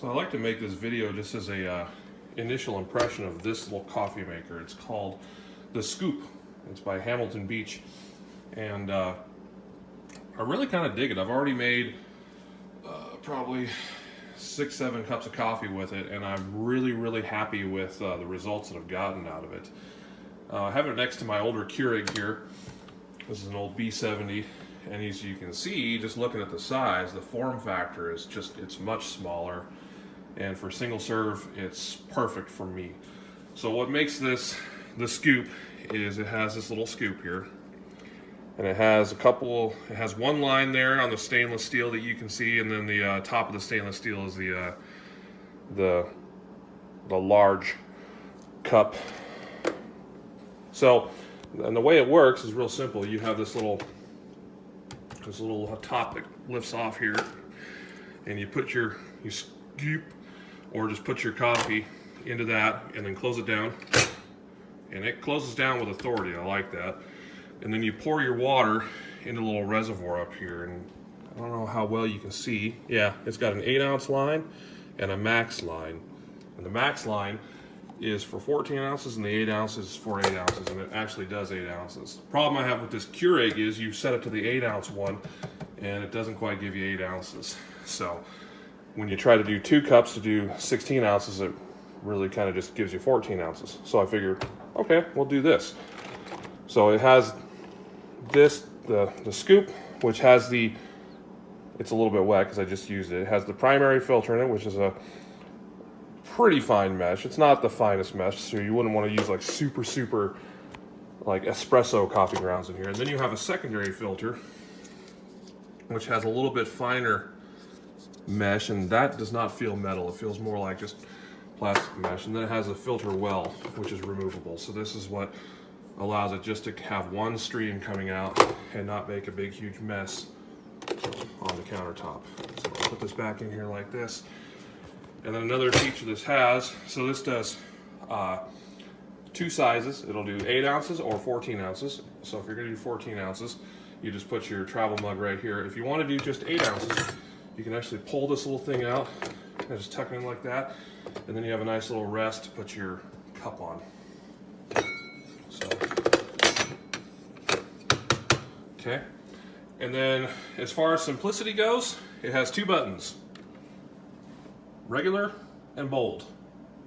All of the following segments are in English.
So I like to make this video just as a initial impression of this little coffee maker. It's called the Scoop. It's by Hamilton Beach, and I really kind of dig it. I've already made probably 6-7 cups of coffee with it, and I'm really happy with the results that I've gotten out of it. I have it next to my older Keurig here. This is an old B70, and as you can see, just looking at the size, the form factor is just, it's much smaller, and for single serve, it's perfect for me. So what makes this the Scoop is it has this little scoop here, and it has one line there on the stainless steel that you can see, and then the top of the stainless steel is the large cup. So, and the way it works is real simple. You have this little top that lifts off here, and you scoop, or just put your coffee into that, and then close it down. And it closes down with authority. I like that. And then you pour your water in a little reservoir up here, and I don't know how well you can see. Yeah, it's got an 8-ounce line and a max line. And the max line is for 14 ounces, and the 8 ounces for 8 ounces, and it actually does 8 ounces. The problem I have with this Keurig is you set it to the 8-ounce one, and it doesn't quite give you 8 ounces. So when you try to do 2 cups to do 16 ounces, it really kind of just gives you 14 ounces. So I figured, okay, we'll do this. So it has this, the Scoop, which has it's a little bit wet because I just used it. It has the primary filter in it, which is a pretty fine mesh. It's not the finest mesh, so you wouldn't want to use like super like espresso coffee grounds in here. And then you have a secondary filter, which has a little bit finer mesh, and that does not feel metal. It feels more like just plastic mesh. And then it has a filter well, which is removable. So this is what allows it just to have one stream coming out and not make a big huge mess on the countertop. So I'll put this back in here like this. And then another feature this has, so this does 2 sizes. It'll do 8 ounces or 14 ounces. So if you're gonna do 14 ounces, you just put your travel mug right here. If you wanna do just 8 ounces, you can actually pull this little thing out and just tuck it in like that. And then you have a nice little rest to put your cup on. So, okay. And then as far as simplicity goes, it has 2 buttons. Regular and bold.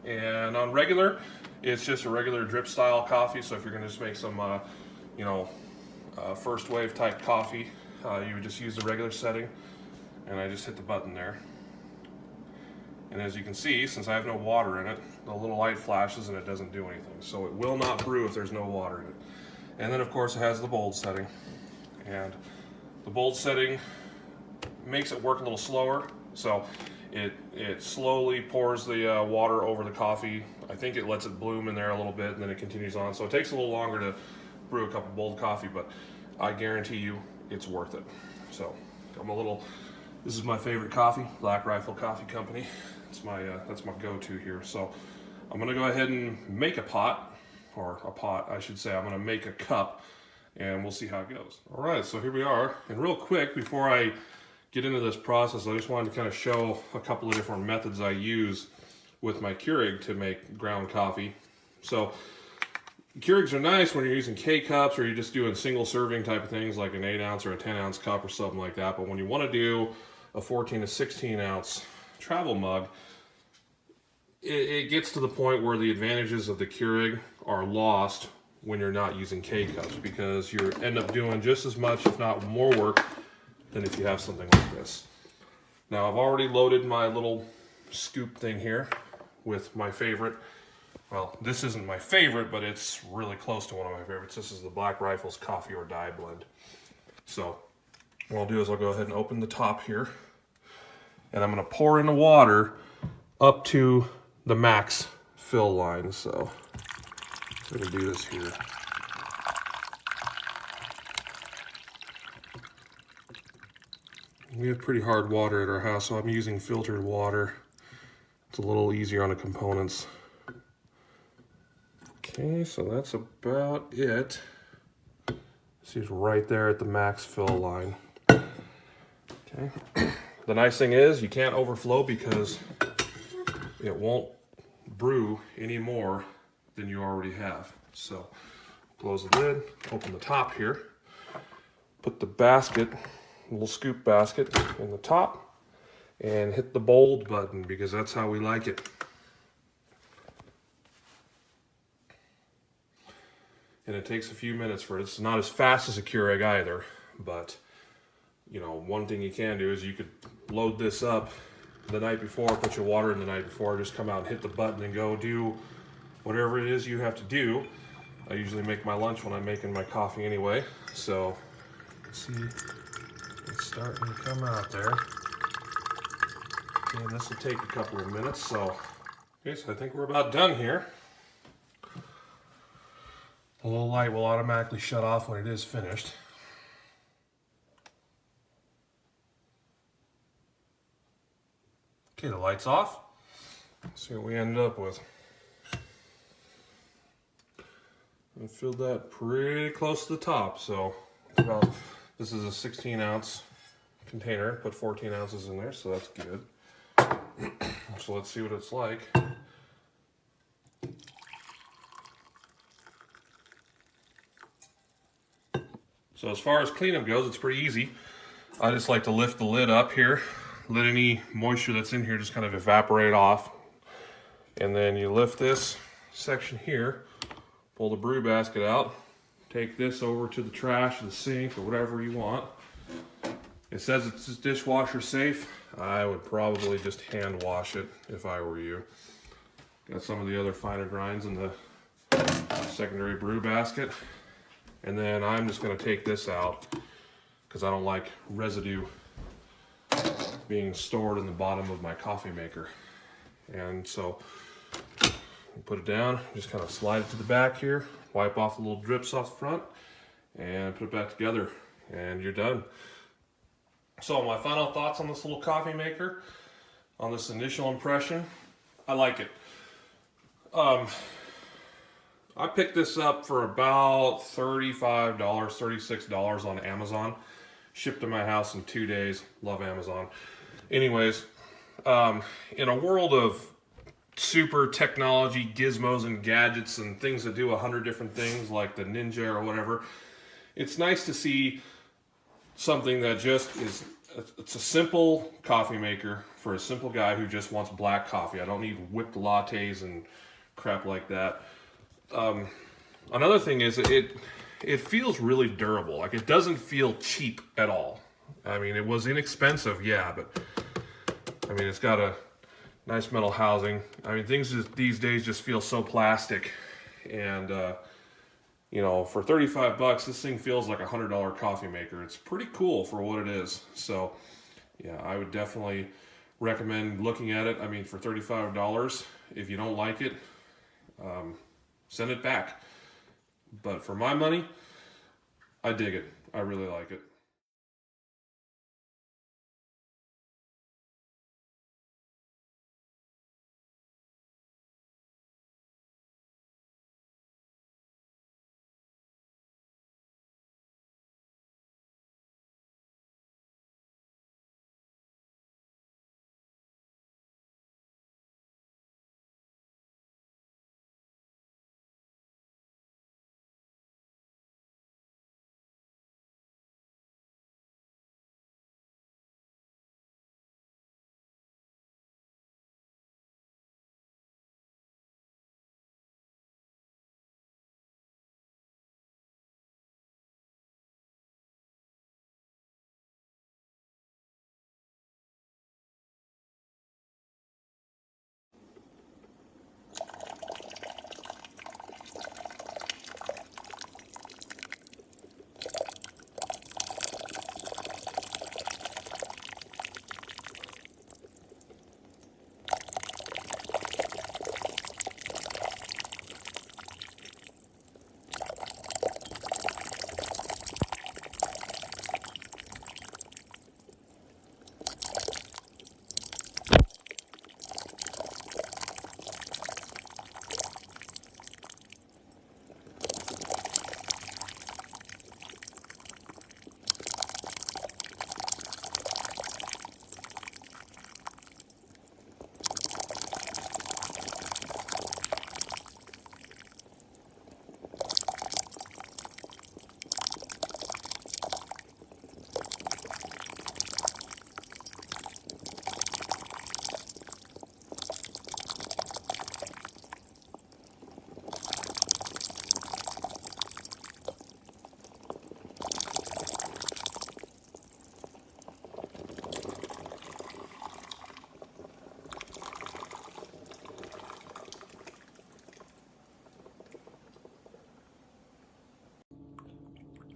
And on regular, it's just a regular drip style coffee. So if you're gonna just make some, first wave type coffee, you would just use the regular setting. And I just hit the button there. And as you can see, since I have no water in it, the little light flashes and it doesn't do anything. So it will not brew if there's no water in it. And then of course it has the bold setting. And the bold setting makes it work a little slower. So it slowly pours the water over the coffee. I think it lets it bloom in there a little bit, and then it continues on. So it takes a little longer to brew a cup of bold coffee, but I guarantee you it's worth it. So this is my favorite coffee, Black Rifle Coffee Company. That's my go-to here. So I'm gonna go ahead and make I'm gonna make a cup, and we'll see how it goes. All right, so here we are. And real quick, before I get into this process, I just wanted to kind of show a couple of different methods I use with my Keurig to make ground coffee. So Keurigs are nice when you're using K-cups or you're just doing single serving type of things like an 8-ounce or a 10-ounce cup or something like that. But when you want to do a 14 to 16 ounce travel mug, it gets to the point where the advantages of the Keurig are lost when you're not using K-cups, because you end up doing just as much, if not more work, than if you have something like this. Now I've already loaded my little scoop thing here with my favorite. Well, this isn't my favorite, but it's really close to one of my favorites. This is the Black Rifle's Coffee or Die blend. So what I'll do is I'll go ahead and open the top here, and I'm gonna pour in the water up to the max fill line. So I'm gonna do this here. We have pretty hard water at our house, so I'm using filtered water. It's a little easier on the components. Okay, so that's about it. She's right there at the max fill line. Okay. The nice thing is you can't overflow because it won't brew any more than you already have. So close the lid, open the top here, put the basket, little scoop basket in the top, and hit the bold button because that's how we like it. And it takes a few minutes for it. It's not as fast as a Keurig either, but you know, one thing you can do is you could load this up the night before, put your water in the night before, just come out and hit the button and go do whatever it is you have to do. I usually make my lunch when I'm making my coffee anyway, so see, it's starting to come out there. And this will take a couple of minutes, so okay, so I think we're about done here. The little light will automatically shut off when it is finished. Okay, the light's off. Let's see what we ended up with. I filled that pretty close to the top, so it's about, this is a 16-ounce container. Put 14 ounces in there, so that's good. So let's see what it's like. So as far as cleanup goes, it's pretty easy. I just like to lift the lid up here, let any moisture that's in here just kind of evaporate off. And then you lift this section here, pull the brew basket out, take this over to the trash or the sink or whatever you want. It says it's dishwasher safe. I would probably just hand wash it if I were you. Got some of the other finer grinds in the secondary brew basket. And then I'm just going to take this out because I don't like residue being stored in the bottom of my coffee maker. And so put it down, just kind of slide it to the back here, wipe off the little drips off the front, and put it back together, and you're done. So my final thoughts on this little coffee maker, on this initial impression, I like it. I picked this up for about $35, $36 on Amazon. Shipped to my house in 2 days. Love Amazon. Anyways, in a world of super technology, gizmos and gadgets and things that do 100 different things like the Ninja or whatever, it's nice to see something that just is, it's a simple coffee maker for a simple guy who just wants black coffee. I don't need whipped lattes and crap like that. Another thing is it feels really durable. Like, it doesn't feel cheap at all. I mean, it was inexpensive, yeah, but I mean, it's got a nice metal housing. I mean, things these days just feel so plastic, and you know, for 35 bucks, this thing feels like a $100 coffee maker. It's pretty cool for what it is. So yeah, I would definitely recommend looking at it. I mean, for $35, if you don't like it, send it back. But for my money, I dig it. I really like it.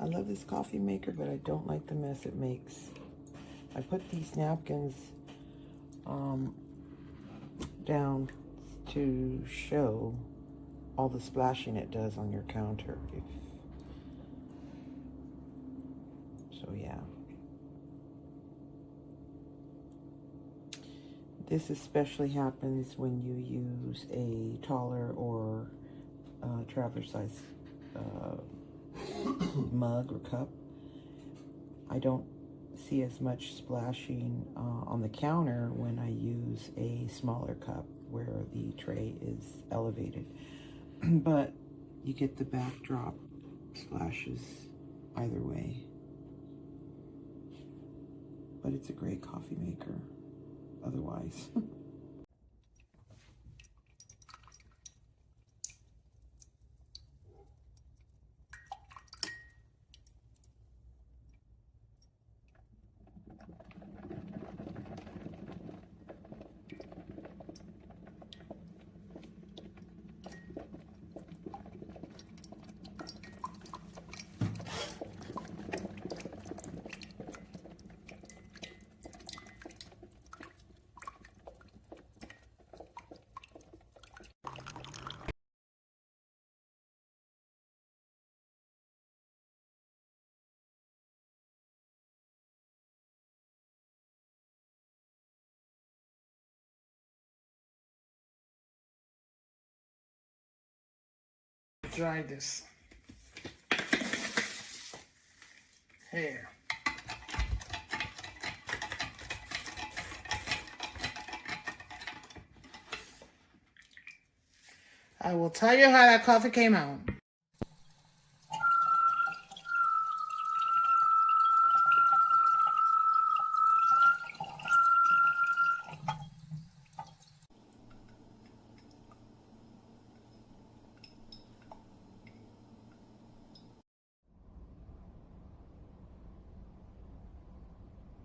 love this coffee maker, but I don't like the mess it makes. I put these napkins down to show all the splashing it does on your counter. So yeah. This especially happens when you use a taller or traveler size mug or cup. I don't see as much splashing on the counter when I use a smaller cup where the tray is elevated. But you get the backdrop splashes either way. But it's a great coffee maker otherwise. Dry this here. I will tell you how that coffee came out.